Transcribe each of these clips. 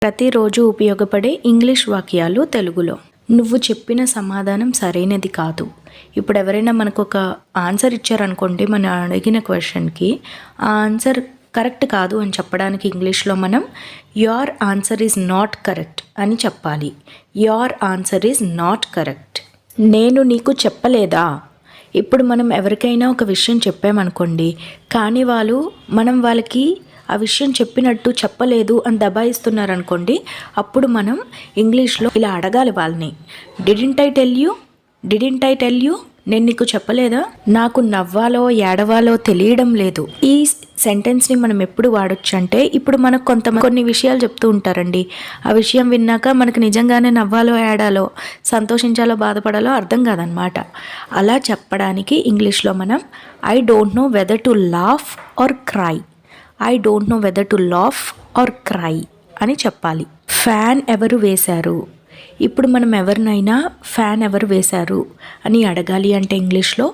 ప్రతిరోజు ఉపయోగపడే ఇంగ్లీష్ వాక్యాలు తెలుగులో. నువ్వు చెప్పిన సమాధానం సరైనది కాదు. ఇప్పుడు ఎవరైనా మనకు ఒక ఆన్సర్ ఇచ్చారనుకోండి, మనం అడిగిన క్వశ్చన్కి ఆ ఆన్సర్ కరెక్ట్ కాదు అని చెప్పడానికి ఇంగ్లీష్లో మనం your answer is not correct అని చెప్పాలి. Your answer is not correct. నేను నీకు చెప్పలేదా. ఇప్పుడు మనం ఎవరికైనా ఒక విషయం చెప్పామనుకోండి, కానీ మనం వాళ్ళకి ఆ విషయం చెప్పినట్టు చెప్పలేదు అని దబాయిస్తున్నారు అనుకోండి, అప్పుడు మనం ఇంగ్లీష్లో ఇలా అడగాలి వాళ్ళని, డిడింట్ ఐ టెల్ యూ, నేను నీకు చెప్పలేదా, నాకు నవ్వాలో ఏడవాలో తెలియడం లేదు. ఈ సెంటెన్స్ని మనం ఎప్పుడు వాడొచ్చు అంటే, ఇప్పుడు మనకు కొన్ని విషయాలు చెప్తూ ఉంటారండి, ఆ విషయం విన్నాక మనకు నిజంగానే నవ్వాలో ఏడాలో సంతోషించాలో బాధపడాలో అర్థం కాదనమాట. అలా చెప్పడానికి ఇంగ్లీష్లో మనం I don't know whether to laugh or cry, I don't know whether to laugh or cry అని చెప్పాలి. ఫ్యాన్ ఎవరు వేశారు. ఇప్పుడు మనం ఎవరినైనా ఫ్యాన్ ఎవరు వేశారు అని అడగాలి అంటే ఇంగ్లీష్లో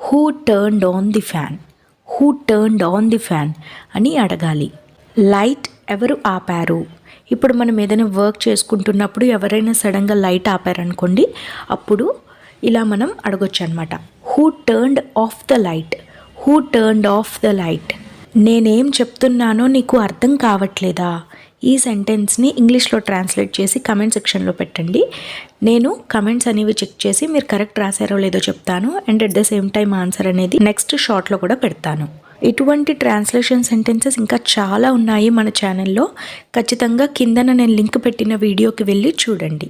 who turned on the fan, who turned on the fan అని అడగాలి. లైట్ ఎవరు ఆపారు. ఇప్పుడు మనం ఏదైనా వర్క్ చేసుకుంటున్నప్పుడు ఎవరైనా సడన్గా లైట్ ఆపారనుకోండి, అప్పుడు ఇలా మనం అడగొచ్చు అనమాట, who turned of the light, who turned of the light. నేనేం చెప్తున్నానో నీకు అర్థం కావట్లేదా. ఈ సెంటెన్స్ని ఇంగ్లీష్లో ట్రాన్స్లేట్ చేసి కమెంట్ సెక్షన్లో పెట్టండి. నేను కమెంట్స్ అనేవి చెక్ చేసి మీరు కరెక్ట్ రాశారో లేదో చెప్తాను, and at the same time answer అనేది నెక్స్ట్ షార్ట్లో కూడా పెడతాను. ఇటువంటి ట్రాన్స్లేషన్ సెంటెన్సెస్ ఇంకా చాలా ఉన్నాయి మన ఛానల్లో. ఖచ్చితంగా కిందన నేను లింక్ పెట్టిన వీడియోకి వెళ్ళి చూడండి.